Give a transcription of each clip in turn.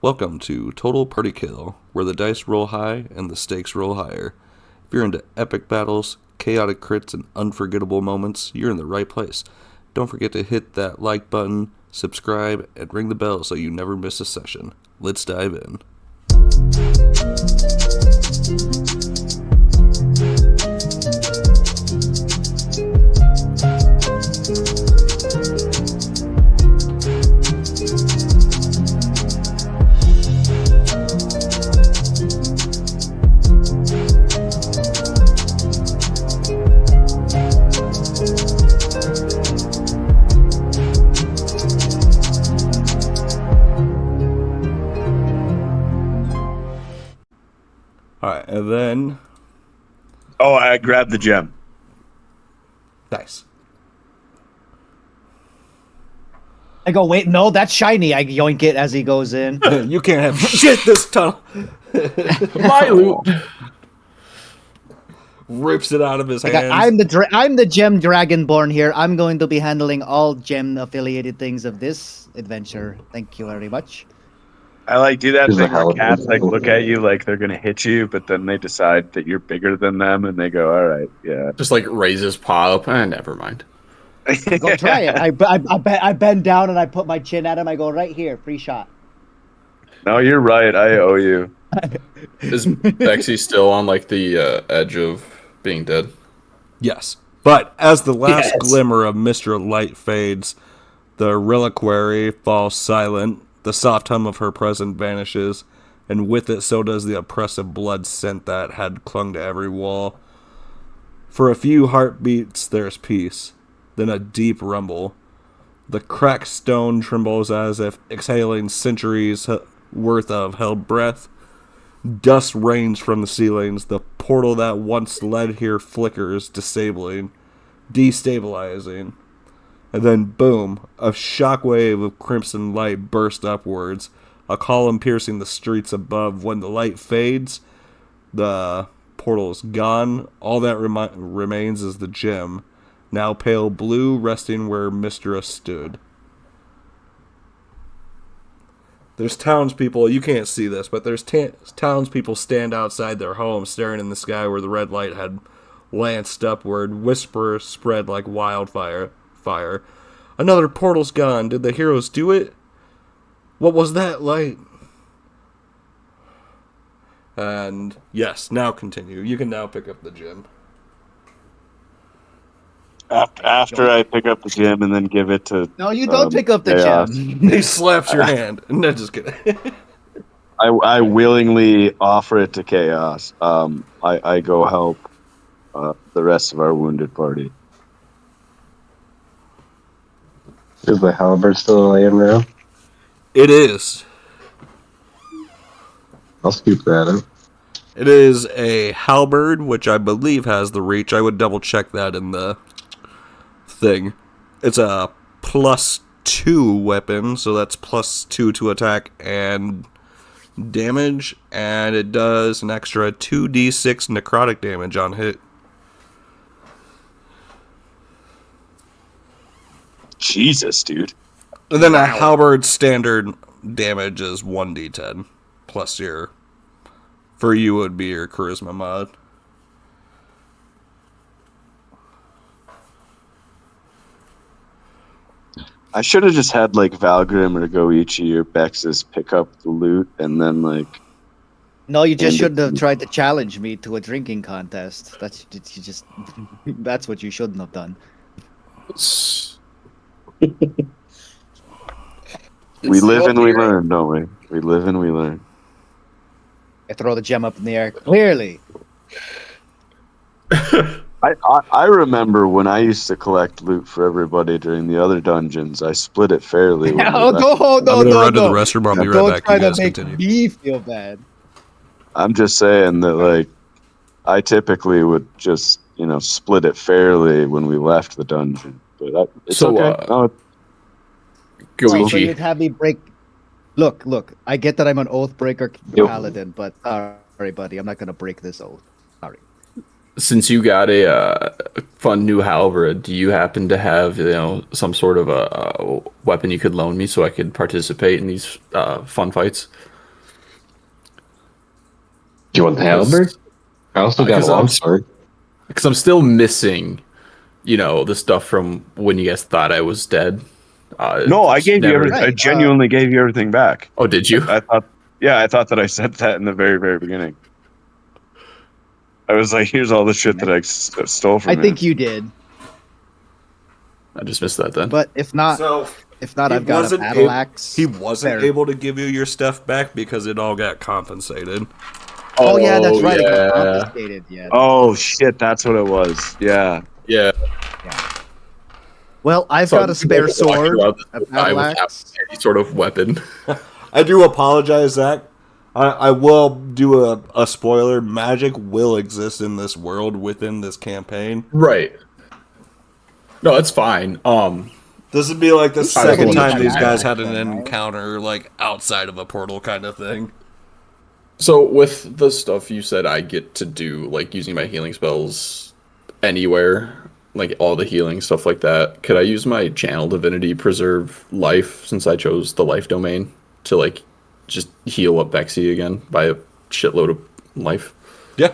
Welcome to Total Party Kill, where the dice roll high and the stakes roll higher. If you're into epic battles, chaotic crits, and unforgettable moments, you're in the right place. Don't forget to hit that like button, subscribe, and ring the bell so you never miss a session. Let's dive in. Alright, and then... Oh, I grabbed the gem. Nice. I go, wait, no, that's shiny. I yoink it as he goes in. You can't have shit this tunnel! My loot. Rips it out of his hands. I'm the gem dragonborn here. I'm going to be handling all gem affiliated things of this adventure. Thank you very much. I do that thing where cats look at you like they're gonna hit you, but then they decide that you're bigger than them, and they go, "All right, yeah." Just raise his paw up, and never mind. Go try it. I bend down and I put my chin at him. I go, right here, free shot. No, you're right. I owe you. Is Bexy still on the edge of being dead? Yes. But as the last glimmer of Mastria light fades, the reliquary falls silent, the soft hum of her presence vanishes, and with it so does the oppressive blood scent that had clung to every wall. For a few heartbeats there's peace, then a deep rumble. The cracked stone trembles as if exhaling centuries worth of held breath. Dust rains from the ceilings. The portal that once led here flickers, destabilizing. And then, boom, a shockwave of crimson light burst upwards, a column piercing the streets above. When the light fades, the portal is gone. All that remains is the gem, now pale blue, resting where Mastria stood. There's townspeople, you can't see this, but there's townspeople stand outside their homes, staring in the sky where the red light had lanced upward. Whispers spread like wildfire. Another portal's gone. Did the heroes do it? What was that light? And yes, now continue. You can now pick up the gem. After I pick up the gem and then give it to... No, you don't pick up the chaos. gem. He slaps your hand. No, just kidding. I willingly offer it to Chaos. I go help the rest of our wounded party. Is the halberd still laying around? It is. I'll scoop that up. It is a halberd, which I believe has the reach. I would double check that in the thing. It's a +2 weapon, so that's +2 to attack and damage, and it does an extra 2d6 necrotic damage on hit. Jesus, dude. And then a halberd standard damage is 1d10 plus your... For you would be your charisma mod. I should have just had Valgrim or Goichi or Bexus pick up the loot and then No, you just shouldn't have tried to challenge me to a drinking contest. That's what you shouldn't have done. We live and we learn, don't we? We live and we learn. I throw the gem up in the air. Clearly. I remember when I used to collect loot for everybody during the other dungeons. I split it fairly. No. I'm gonna run to the restroom. I'll be right Don't back. try You to guys make continue. me feel bad. I'm just saying that I typically would just split it fairly when we left the dungeon. But it's okay. No, Goichi. So you'd have me break. Look. I get that I'm an oath breaker paladin, but sorry, buddy, I'm not gonna break this oath. Sorry. Since you got a fun new halberd, do you happen to have some sort of a weapon you could loan me so I could participate in these fun fights? you want the halberd? I also got a longsword. Because I'm still missing, the stuff from when you guys thought I was dead. No, I gave you everything. I genuinely gave you everything back. Oh, did you? I thought that I said that in the very, very beginning. I was like, here's all the shit that I stole from you. I think you did. I just missed that then. But if not, I've got a battle axe. He wasn't able to give you your stuff back because it all got compensated. Oh yeah, that's right. Yeah. It got confiscated. Yeah. Oh shit, that's what it was. Yeah. Yeah. Well, I've got a spare sword. A battle axe. Any sort of weapon. I do apologize, Zach. I will do a spoiler. Magic will exist in this world within this campaign. Right. No, it's fine. This would be like the second time these guys had an encounter like outside of a portal kind of thing. So with the stuff you said I get to do, like using my healing spells anywhere, like all the healing stuff like that, could I use my channel divinity preserve life since I chose the life domain to like just heal up Bexy again by a shitload of life? Yeah.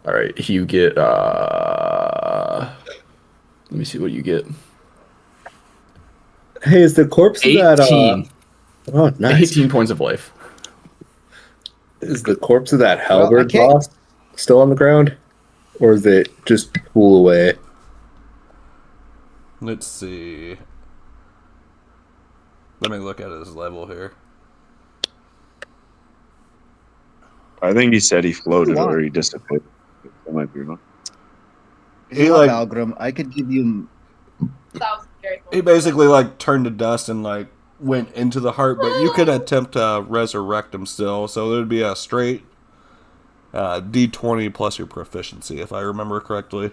All right, you get let me see what you get. Hey, is the corpse 18. that oh, nice. 18 points of life. Is the corpse of that halberd boss still on the ground? Or is it just cool away? Let's see. Let me look at his level here. I think he said he floated or he disappeared. That might be wrong. He like Algrim, I could give you. He basically like turned to dust and like went into the heart, but you could attempt to resurrect him still. So there'd be a straight D20 plus your proficiency, if I remember correctly.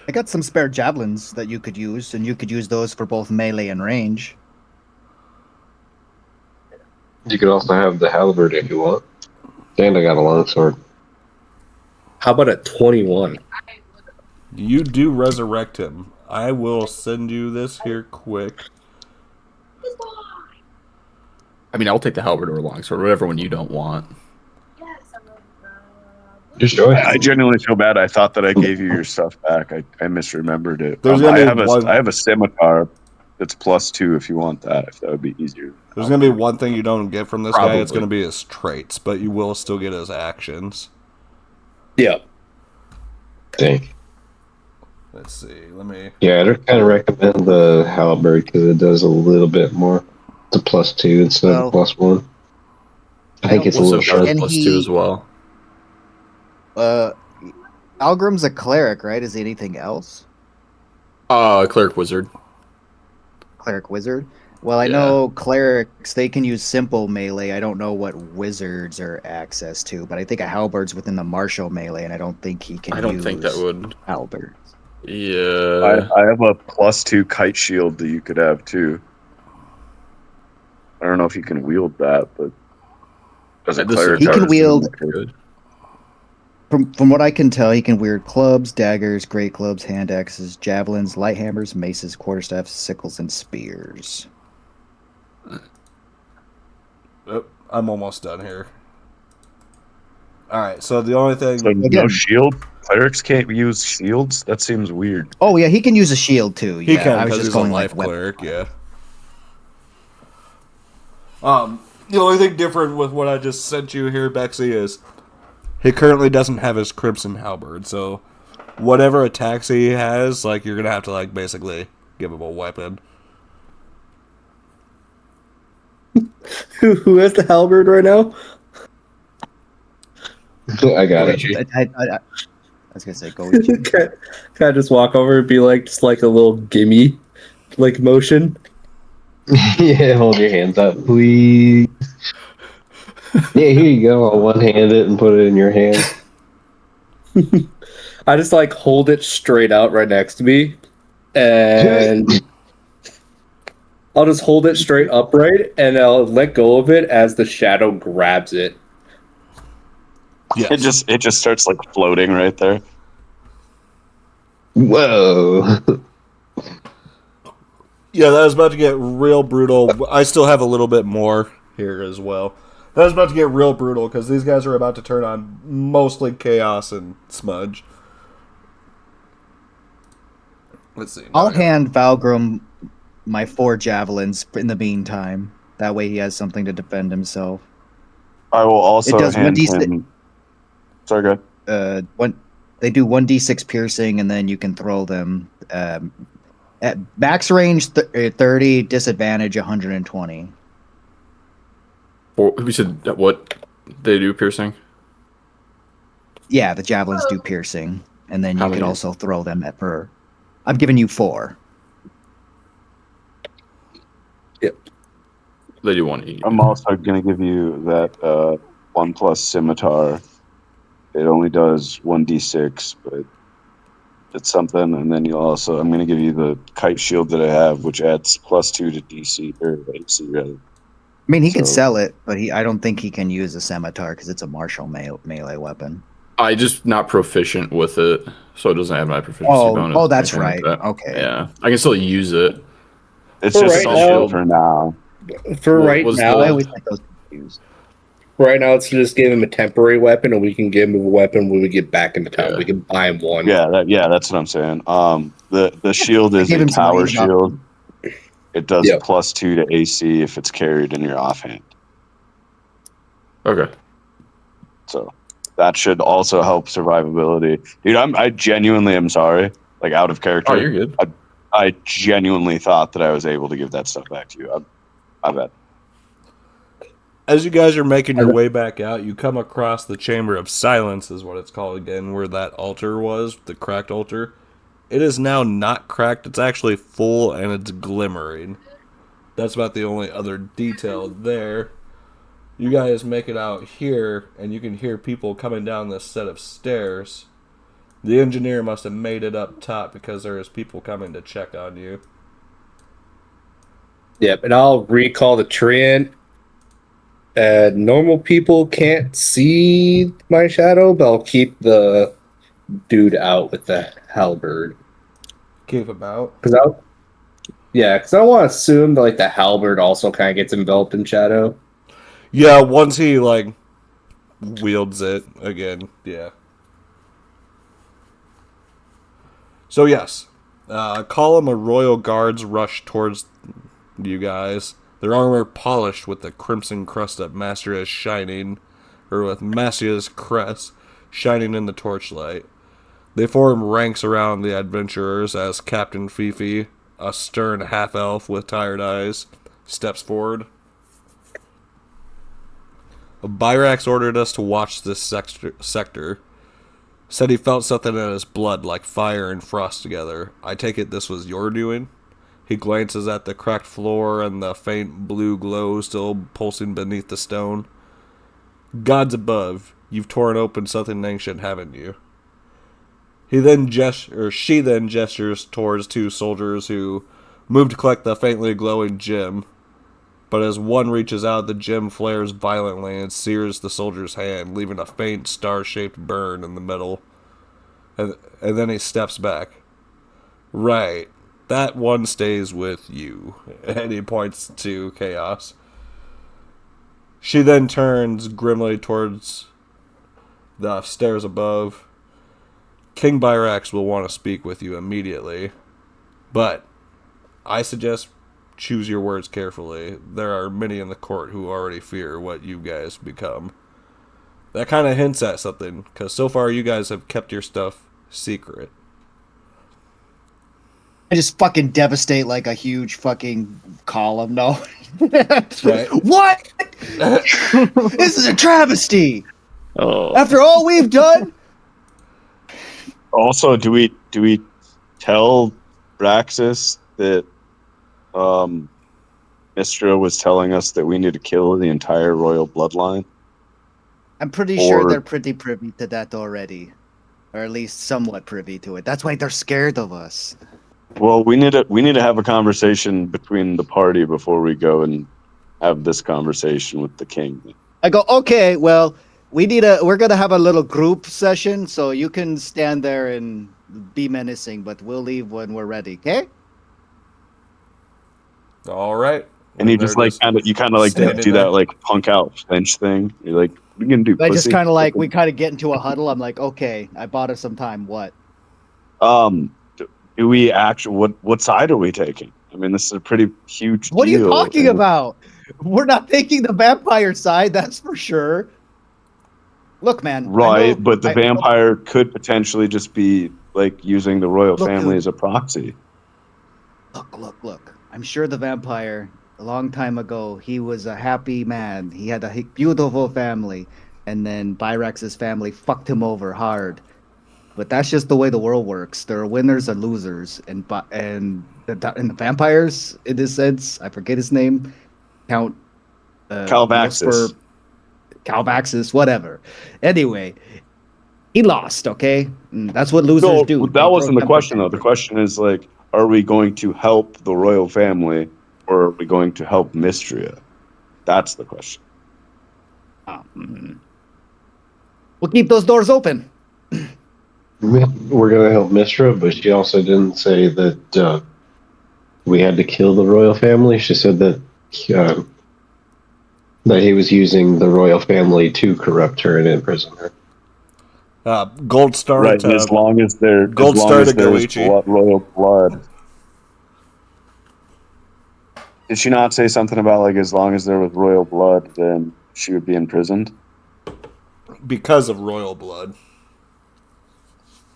I got some spare javelins that you could use, and you could use those for both melee and range. You could also have the halberd if you want. And I got a longsword. How about a 21? You do resurrect him. I will send you this here quick. I mean, I'll take the halberd or longsword, whatever one you don't want. Just join. I genuinely feel bad. I thought that I gave you your stuff back. I misremembered it. I have a scimitar that's +2 if you want that, if that would be easier. There's going to be one thing you don't get from this guy. It's going to be his traits, but you will still get his actions. Yeah. Dang. Let's see. Let me. Yeah, I kind of recommend the halberd because it does a little bit more. It's a +2 instead of +1. I think it's a little sharp. +2 as well. Algrim's a cleric, right? Is he anything else? Cleric wizard. Cleric wizard? Well, I know clerics, they can use simple melee. I don't know what wizards are access to, but I think a halberd's within the martial melee, and I don't think he can use... I don't think that would... halberd. Yeah. I have a +2 kite shield that you could have, too. I don't know if you can wield that, but... As a cleric, he can wield... From what I can tell, he can wield clubs, daggers, great clubs, hand axes, javelins, light hammers, maces, quarterstaffs, sickles, and spears. Oh, I'm almost done here. Alright, so the only thing... So no shield? Clerics can't use shields? That seems weird. Oh, yeah, he can use a shield, too. He can, I was just going life cleric, yeah. The only thing different with what I just sent you here, Bexy, is... he currently doesn't have his Crimson Halberd, so whatever attacks he has, like, you're gonna have to, like, basically give him a weapon. Who has the halberd right now? I got it. I was gonna say, go with you. Can I just walk over and be like, just like a little gimme, like motion? Yeah, hold your hands up, please. Yeah, here you go. I'll one-hand it and put it in your hand. I just like hold it straight out right next to me, and I'll just hold it straight upright, and I'll let go of it as the shadow grabs it. Yes. It just starts like floating right there. Whoa. Yeah, that was about to get real brutal. I still have a little bit more here as well. That was about to get real brutal because these guys are about to turn on mostly chaos and smudge. Let's see. I'll hand Valgrim my 4 javelins in the meantime. That way he has something to defend himself. I will also it does hand 1d6, him. Sorry, go ahead. They do 1d6 piercing, and then you can throw them at max range 30, disadvantage 120. We said what they do piercing. Yeah, the javelins do piercing, and then you can also throw them at per. I'm giving you 4. Yep. They do 1 I'm also going to give you that 1+ scimitar. It only does 1d6, but it's something. And then I'm going to give you the kite shield that I have, which adds +2 to DC or AC rather. I mean, he can sell it, but I don't think he can use a scimitar because it's a martial melee weapon. I just not proficient with it, so it doesn't have my proficiency bonus. Oh, that's right. Like that. Okay. Yeah, I can still use it. It's just a shield for now. I always think those confused. Right now, let's just give him a temporary weapon, and we can give him a weapon when we get back into town. We can buy him one. Yeah, that's what I'm saying. The shield is a tower shield. It does +2 to AC if it's carried in your offhand. Okay. So that should also help survivability. Dude, I genuinely am sorry. Like, out of character. Oh, you're good. I genuinely thought that I was able to give that stuff back to you. I bet. As you guys are making your way back out, you come across the Chamber of Silence, is what it's called again, where that altar was, the cracked altar. It is now not cracked, it's actually full and it's glimmering. That's about the only other detail there. You guys make it out here, and you can hear people coming down this set of stairs. The engineer must have made it up top because there is people coming to check on you. Yep, and I'll recall the trend. Normal people can't see my shadow, but I'll keep the dude out with the halberd. Keep him out? Because I want to assume that the halberd also kind of gets enveloped in shadow. Yeah, once he wields it again, yeah. So yes, a column of royal guards rush towards you guys. Their armor polished with the crimson crest of Mastria's crest shining in the torchlight. They form ranks around the adventurers as Captain Fifi, a stern half-elf with tired eyes, steps forward. Byrax ordered us to watch this sector. Said he felt something in his blood like fire and frost together. I take it this was your doing? He glances at the cracked floor and the faint blue glow still pulsing beneath the stone. Gods above, you've torn open something ancient, haven't you? She then gestures towards 2 soldiers who move to collect the faintly glowing gem. But as one reaches out, the gem flares violently and sears the soldier's hand, leaving a faint star-shaped burn in the metal. And then he steps back. Right. That one stays with you. And he points to Chaos. She then turns grimly towards the stairs above. King Byrax will want to speak with you immediately. But I suggest choose your words carefully. There are many in the court who already fear what you guys become. That kind of hints at something, because so far you guys have kept your stuff secret. I just fucking devastate like a huge fucking column. No. Right. What? This is a travesty. Oh. After all we've done. Also, do we tell Braxis that Mastria was telling us that we need to kill the entire royal bloodline? I'm pretty sure they're pretty privy to that already, or at least somewhat privy to it. That's why they're scared of us. Well, we need to have a conversation between the party before we go and have this conversation with the king. I go, okay, well, we're gonna have a little group session, so you can stand there and be menacing, but we'll leave when we're ready, okay? All right. And you They're just like you kind of like standing do there. that like punk out flinch thing. You're like, what are you gonna do, I just pussy? kind of like we kind of get into a huddle. I'm like, okay, I bought us some time. What? Do we actually what side are we taking? I mean, this is a pretty huge What are you deal. talking about? We're not taking the vampire side, that's for sure. Look, man, I Right, know. but the Look, vampire could potentially just be like using the royal look, family dude. as a proxy. Look. I'm sure the vampire, a long time ago, he was a happy man. He had a beautiful family, and then Byrex's family fucked him over hard. But that's just the way the world works. There are winners and losers, and the vampires, in this sense, I forget his name, Count Calvaxis. Lucifer, Calvaxis, whatever. Anyway, he lost. Okay, that's what losers No, do. that They throw wasn't the temper question though. The tantrums. question is like, are we going to help the royal family or are we going to help Mistria? That's the question. Mhm. We'll keep those doors open. We're gonna help Mistra, but she also didn't say that we had to kill the royal family. She said that uh, that he was using the royal family to corrupt her and imprison her. Gold star Right, and to as gold long star as to there's Goichi. royal blood. Did she not say something about like as long as there was royal blood, then she would be imprisoned? Because of royal blood.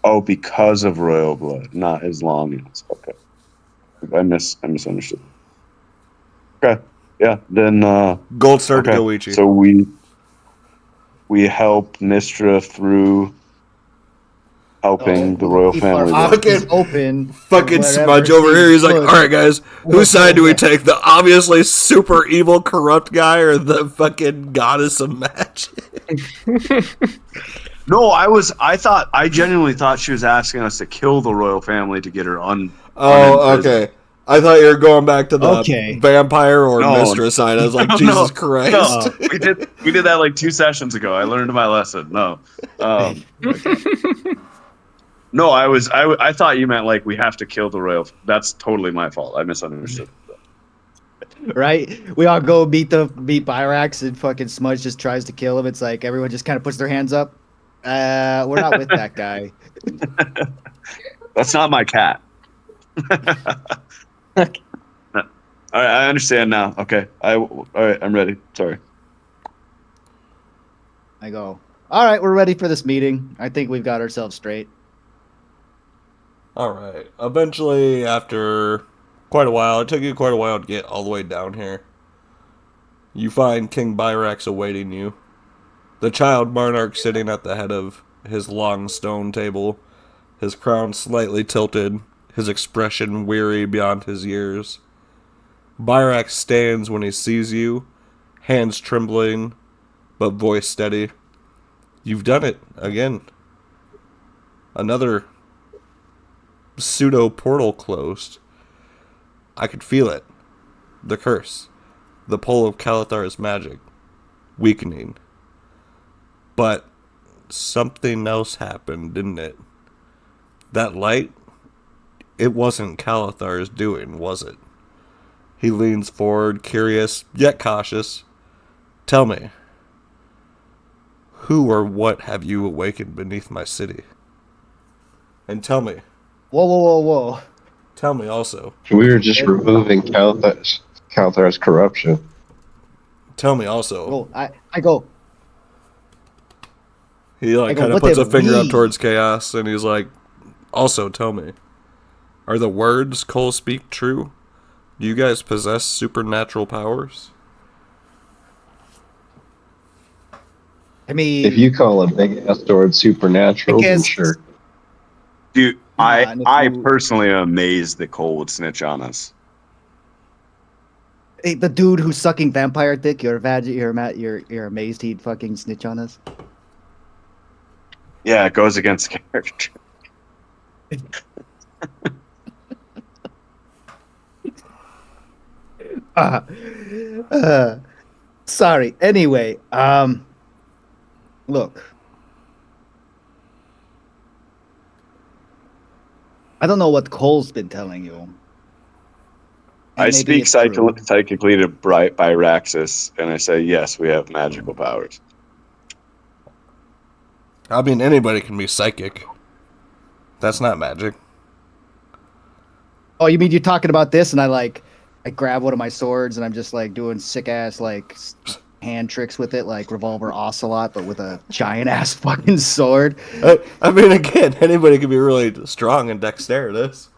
Oh, because of royal blood, not as long as. Okay, I misunderstood. Okay, yeah, then Gold star to okay, Goichi. so we help Mistra through helping the We'll royal keep our family. options Fucking open, and fucking wherever smudge over here. seems He's like, all good, right, guys, we'll whose side go do we with. take? The obviously super evil, corrupt guy, or the fucking goddess of magic? No, I genuinely thought she was asking us to kill the royal family to get her Oh, unimprisoned. okay. I thought you were going back to the Okay. vampire or No, mistress side. I was like, no, Jesus no, Christ. no. We did that like 2 sessions ago. I learned my lesson. No, Okay. no. I thought you meant like we have to kill the royal. That's totally my fault. I misunderstood. Right? We all go beat Byrax, and fucking Smudge just tries to kill him. It's like everyone just kind of puts their hands up. We're not with that guy. That's not my cat. All right, I understand now. Okay, all right. I'm ready. Sorry. I go, all right, we're ready for this meeting. I think we've got ourselves straight. All right. Eventually, after quite a while, it took you quite a while to get all the way down here. You find King Byrax awaiting you. The child monarch sitting at the head of his long stone table, his crown slightly tilted, his expression weary beyond his years. Byrax stands when he sees you, hands trembling, but voice steady. You've done it again. Another pseudo portal closed. I could feel it. The curse. The pull of Kaelthar's magic. Weakening. But something else happened, didn't it? That light? It wasn't Kaelthar's doing, was it? He leans forward, curious, yet cautious. Tell me, who or what have you awakened beneath my city? And tell me, Whoa. tell me also, We were just removing Kaelthar's corruption. tell me also. Oh, I go. He like kind of What puts a did finger up we? towards chaos, and he's like, also tell me, are the words Cole speak true? Do you guys possess supernatural powers? I mean, If you call a big ass sword supernatural, then guess sure. Dude, and if I you, personally am amazed that Cole would snitch on us. hey, the dude who's sucking vampire dick, you're amazed he'd fucking snitch on us. Yeah, it goes against character. Sorry. Anyway, look. I don't know what Cole's been telling you, I speak psychically to Byraxis, and I say, yes, we have magical powers. I mean, anybody can be psychic. That's not magic. Oh, you mean you're talking about this? And I grab one of my swords and I'm just like doing sick ass like hand tricks with it, like Revolver Ocelot, but with a giant ass fucking sword. I mean, again, anybody can be really strong and dexterous.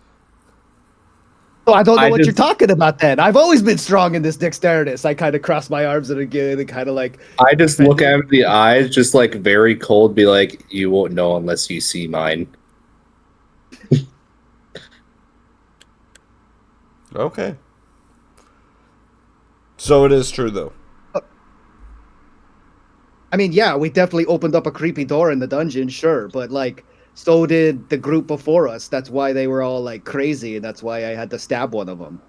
Oh, I don't know what you're talking about then. I've always been strong in this dexterous. I kind of cross my arms and again and kind of like. I just look at him in the eyes, just like very cold, be like, you won't know unless you see mine. Okay. So it is true, though. I mean, yeah, we definitely opened up a creepy door in the dungeon, sure, but like, so did the group before us. That's why they were all like crazy, and that's why I had to stab one of them.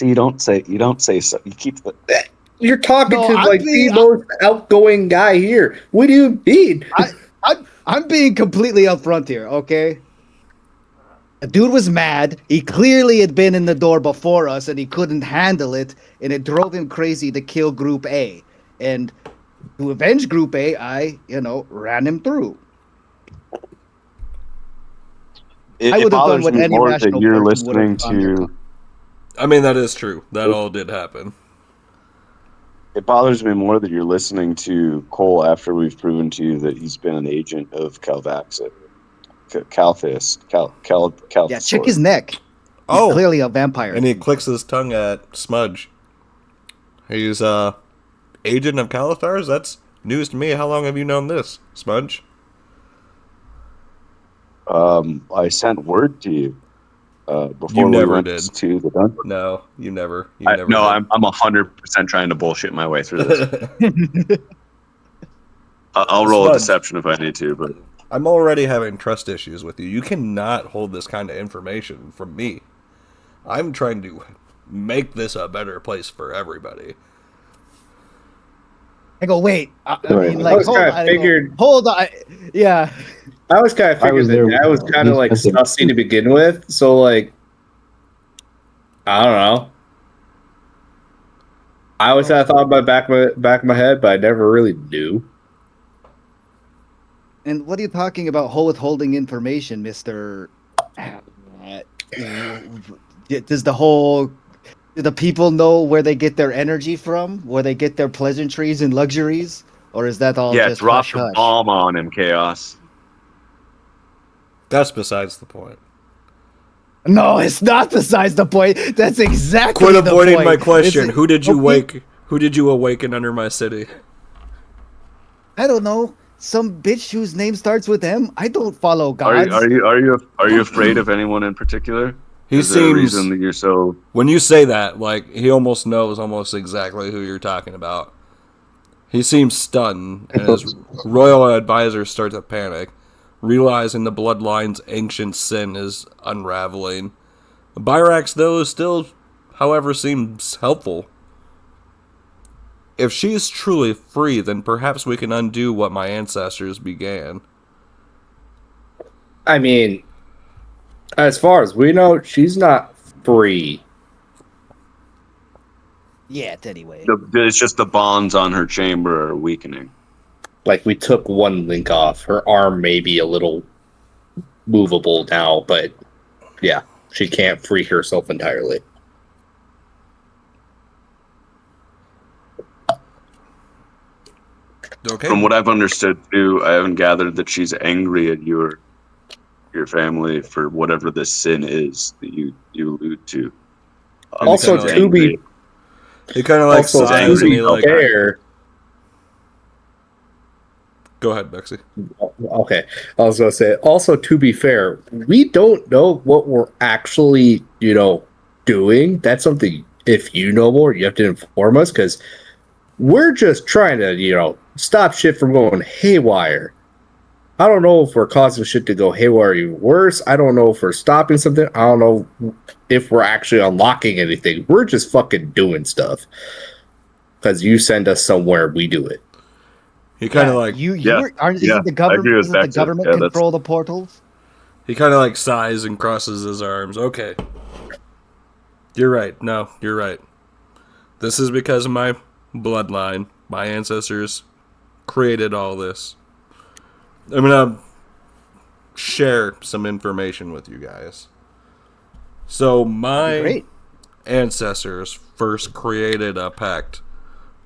You don't say so. You keep the. You're talking to like the most outgoing guy here. What do you mean? I'm being completely upfront here, okay? A dude was mad. He clearly had been in the door before us, and he couldn't handle it, and it drove him crazy to kill Group A. And to avenge Group A, I, ran him through. I would have done what any rational person would have done. I mean, that is true. That all did happen. It bothers me more that you're listening to Cole after we've proven to you that he's been an agent of Calvaxit. Calthis. Yeah, check his neck. He's clearly a vampire. And he clicks his tongue at Smudge. He's agent of Kaelthar? That's news to me. How long have you known this, Smudge? I sent word to you before we went to the dungeon. No, you never. No, did. I'm 100% trying to bullshit my way through this. I'll roll a deception if I need to, but I'm already having trust issues with you. You cannot hold this kind of information from me. I'm trying to make this a better place for everybody. I go, wait. I mean, like, hold on. Yeah. I was kind of figured that I was kind of like sussy to begin with. So, like, I don't know. I always had a thought about back of my head, but I never really knew. And what are you talking about withholding information, Mr. Does the people know where they get their energy from? Where they get their pleasantries and luxuries? Or is that all just drop hush-hush? the bomb on him, Chaos. That's besides the point. No, it's not besides the point. That's exactly the point. Quit avoiding my Who question. Who did you awaken under my city? I don't know. Some bitch whose name starts with M. I don't follow gods. Are you afraid of anyone in particular? Is there a reason that you're so. When you say that, like, he almost knows exactly who you're talking about. He seems stunned, and his royal advisor starts to panic, realizing the bloodline's ancient sin is unraveling. Byrax, though, still, however, seems helpful. If she's truly free, then perhaps we can undo what my ancestors began. I mean, as far as we know, she's not free. Yet, anyway. It's just the bonds on her chamber are weakening. Like, we took one link off. Her arm may be a little movable now, but yeah, she can't free herself entirely. Okay. From what I've understood too, I haven't gathered that she's angry at your family for whatever this sin is that you allude to. Also, to be he kind of like sighs and he like fair. Go ahead, Bexy. Okay, I was gonna say. Also, to be fair, we don't know what we're actually, doing. That's something. If you know more, you have to inform us because we're just trying to, stop shit from going haywire. I don't know if we're causing shit to go haywire even worse. I don't know if we're stopping something. I don't know if we're actually unlocking anything. We're just fucking doing stuff. Because you send us somewhere, we do it. He kind of like... the government control the portals? He kind of like sighs and crosses his arms. Okay. You're right. No, you're right. This is because of my bloodline. My ancestors created all this. I'm going to share some information with you guys. So, my Great. ancestors first created a pact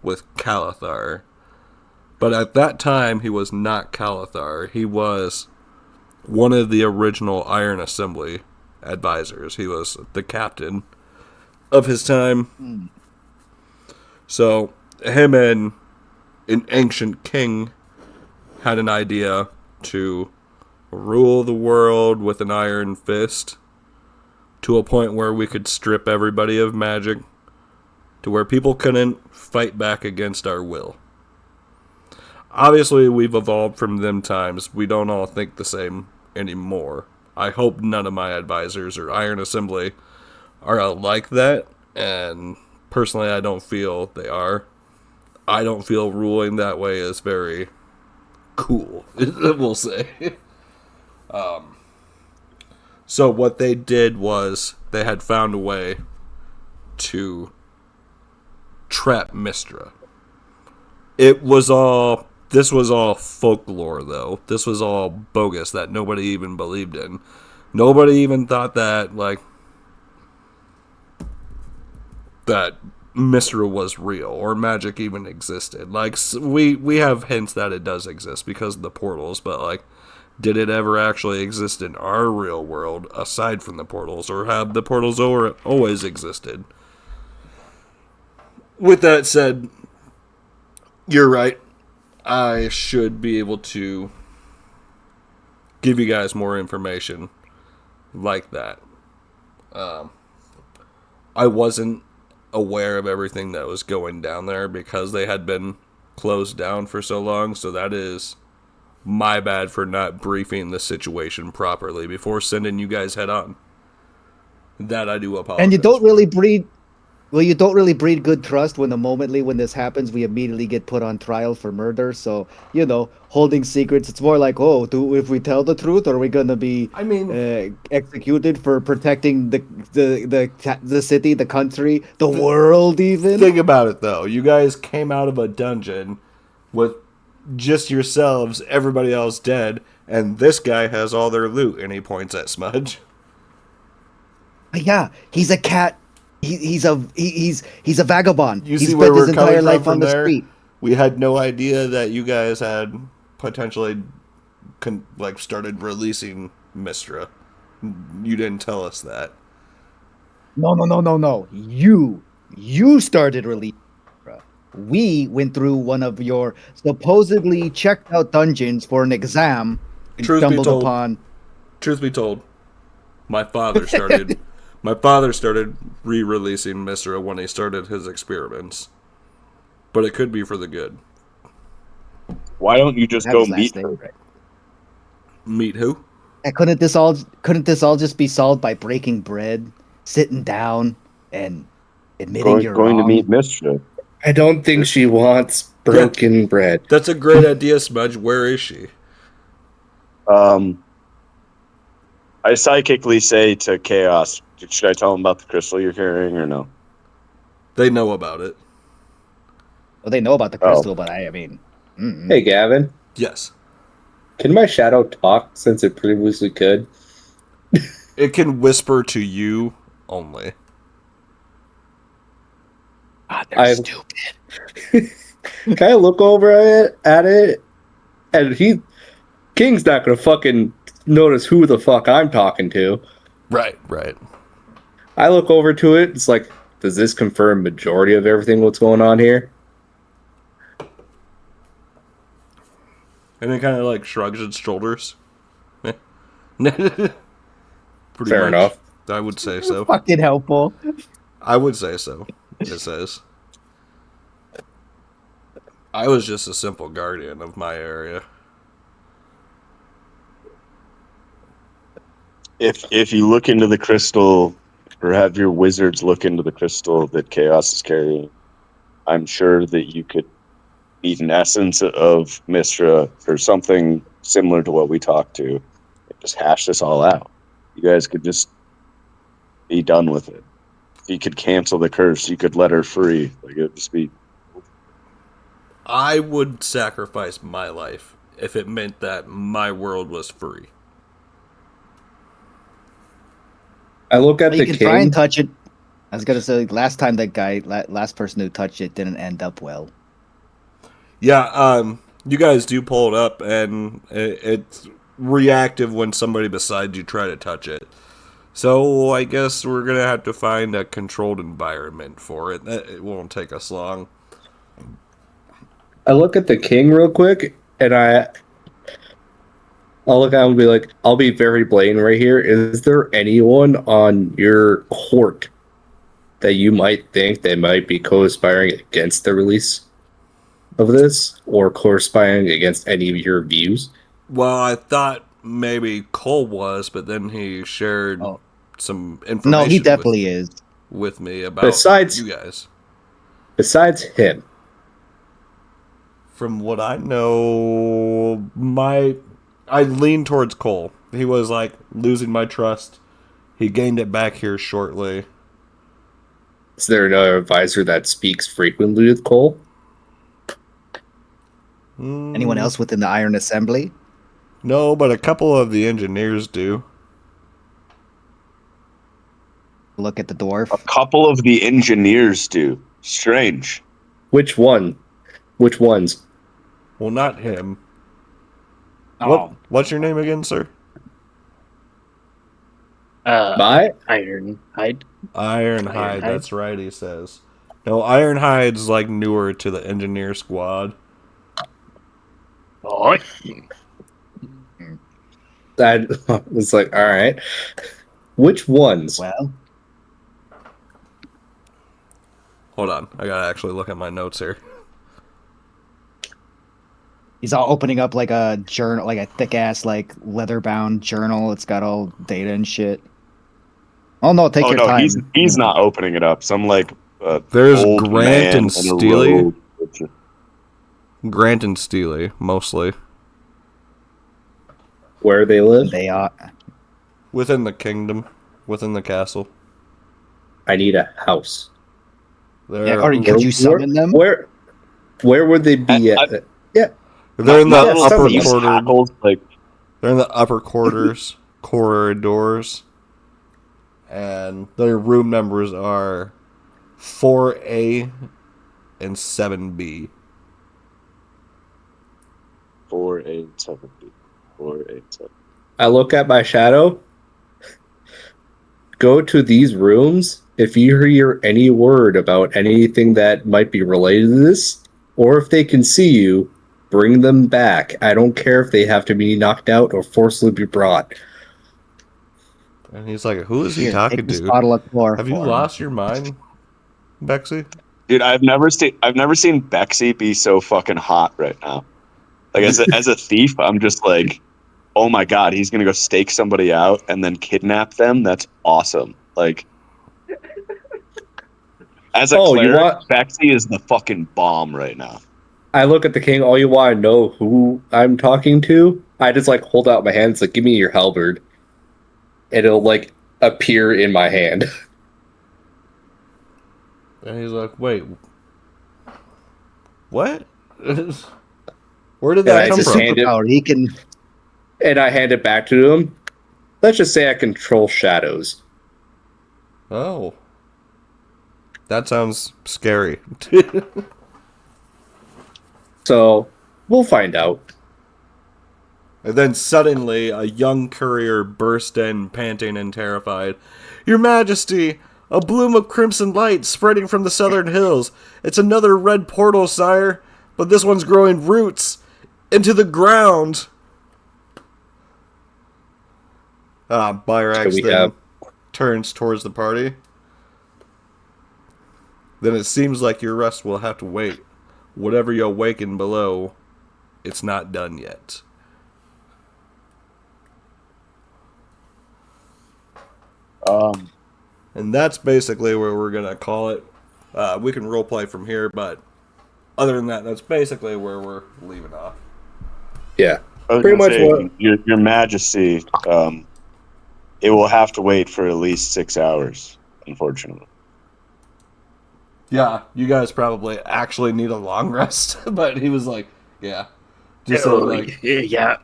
with Kaelthar. But at that time, he was not Kaelthar. He was one of the original Iron Assembly advisors. He was the captain of his time. So, him and an ancient king had an idea to rule the world with an iron fist to a point where we could strip everybody of magic to where people couldn't fight back against our will. Obviously, we've evolved from them times. We don't all think the same anymore. I hope none of my advisors or Iron Assembly are like that, and personally, I don't feel they are. I don't feel ruling that way is very cool, we'll say. So what they did was they had found a way to trap Mastria. This was all folklore, though. This was all bogus that nobody even believed in. Nobody even thought that, that Mastria was real or magic even existed. We have hints that it does exist because of the portals, but, did it ever actually exist in our real world aside from the portals, or have the portals always existed? With that said, you're right. I should be able to give you guys more information like that. I wasn't aware of everything that was going down there because they had been closed down for so long, so that is my bad for not briefing the situation properly before sending you guys head on. That I do apologize. And you don't really breed good trust when when this happens, we immediately get put on trial for murder. So, holding secrets, it's more like, if we tell the truth, are we going to be executed for protecting the city, the country, the world even? Think about it, though. You guys came out of a dungeon with just yourselves, everybody else dead, and this guy has all their loot, and he points at Smudge. Yeah, he's a cat. He's a vagabond. You He's see where spent we're his entire coming life from on the there? street. We had no idea that you guys had potentially started releasing Mastria. You didn't tell us that. No. You started releasing. We went through one of your supposedly checked out dungeons for an exam and Truth be told, my father started re-releasing Mastria when he started his experiments. But it could be for the good. Why don't you just go meet her? Right? Meet who? And couldn't this all just be solved by breaking bread, sitting down, and admitting you're going wrong? to meet Mastria. I don't think she wants broken bread. That's a great idea, Smudge. Where is she? I psychically say to Chaos, should I tell him about the crystal you're carrying or no? They know about it. Well, they know about the crystal, but I mean... Hey, Gavin. Yes. Can my shadow talk since it previously could? It can whisper to you only. They're stupid. Can I look over at it? And King's not gonna fucking notice who the fuck I'm talking to. Right. I look over to it. It's like, does this confirm majority of everything what's going on here? And it kind of shrugs its shoulders. Pretty Fair enough. I would say so. Fucking helpful. I would say so. It says. I was just a simple guardian of my area. If you look into the crystal, or have your wizards look into the crystal that Chaos is carrying, I'm sure that you could meet an essence of Mastria or something similar to what we talked to. Just hash this all out. You guys could just be done with it. he could cancel the curse. You could let her free. Like it would just be. I would sacrifice my life if it meant that my world was free. I look at You the can try and king. touch it. I was gonna say last time that guy, last person who touched it didn't end up well. Yeah, you guys do pull it up, and it's reactive when somebody beside you try to touch it. So I guess we're gonna have to find a controlled environment for it. It won't take us long. I look at the king real quick, and I'll look at him and be like, I'll be very blatant right here. Is there anyone on your court that you might think they might be co-aspiring against the release of this, or co-aspiring against any of your views? Well, I thought maybe Cole was, but then he shared some information. No, he definitely is. With me about Besides you guys. Besides him. From what I know, I lean towards Cole. He was like losing my trust. He gained it back here shortly. Is there another advisor that speaks frequently with Cole? Anyone else within the Iron Assembly? No, but a couple of the engineers do. Look at the dwarf. A couple of the engineers do. Strange. Which one? Which ones? Well, not him. Oh. What's your name again, sir? My? Ironhide. Ironhide, that's right, he says. No, Ironhide's like newer to the engineer squad. Oh. That was like, all right. Which ones? Well, Hold on, I gotta actually look at my notes here. he's all opening up like a journal, like a thick ass, like leather bound journal. It's got all data and shit. Oh no, take your time. He's not opening it up. Some like There's old Grant man and in a Steely. robe. Grant and Steely, mostly. Where they live? They are. Within the kingdom. Within the castle. I need a house. Yeah, or could you summon them? Where would they be at? Yeah. They're in the Yeah, upper some of them. quarter. Like They're in the upper quarters, corridors, and their room numbers are 4A and 7B. 487. 487. I look at my shadow. Go to these rooms. If you hear any word about anything that might be related to this, or if they can see you, bring them back. I don't care if they have to be knocked out or forcibly be brought. And he's like, "Who is he Here, talking take this to? bottle of chloroform. Have you lost your mind, Bexy?" Dude, I've never seen Bexy be so fucking hot right now. Like as a thief, I'm just like, oh my god, he's gonna go stake somebody out and then kidnap them. That's awesome. Like, as a cleric, Bexy is the fucking bomb right now. I look at the king. All you want to know who I'm talking to? I just like hold out my hands, like, give me your halberd, and it'll like appear in my hand. And he's like, "Wait, what? Where did that come from?" He can. And I hand it back to him. Let's just say I control shadows. Oh, that sounds scary. So we'll find out. And then suddenly, a young courier burst in, panting and terrified. "Your Majesty, a bloom of crimson light spreading from the southern hills. It's another red portal, sire, but this one's growing roots into the ground." Byrax then turns towards the party. "Then it seems like your rest will have to wait. Whatever you awaken below, it's not done yet." And that's basically where we're going to call it. We can roleplay from here, but other than that, that's basically where we're leaving off. Yeah. Pretty much what... Your Majesty, it will have to wait for at least 6 hours, unfortunately. Yeah, you guys probably actually need a long rest, but he was like, yeah. Just so, like, yeah.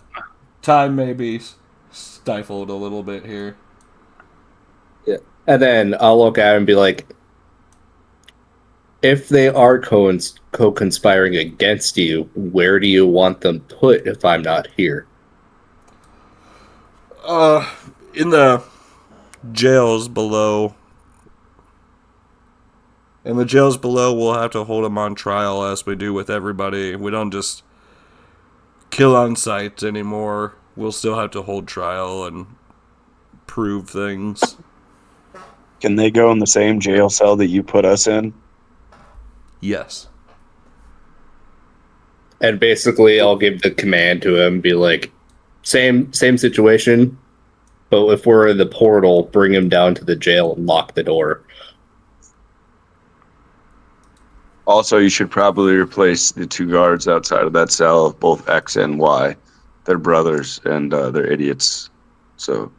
time may be stifled a little bit here. Yeah. And then I'll look at him and be like, if they are co-conspiring against you, where do you want them put if I'm not here? In the jails below. In the jails below, we'll have to hold them on trial as we do with everybody. We don't just kill on sight anymore. We'll still have to hold trial and prove things. Can they go in the same jail cell that you put us in? Yes. And basically, I'll give the command to him, be like, same situation, but if we're in the portal, bring him down to the jail and lock the door. Also, you should probably replace the 2 guards outside of that cell, both X and Y. They're brothers, and they're idiots. So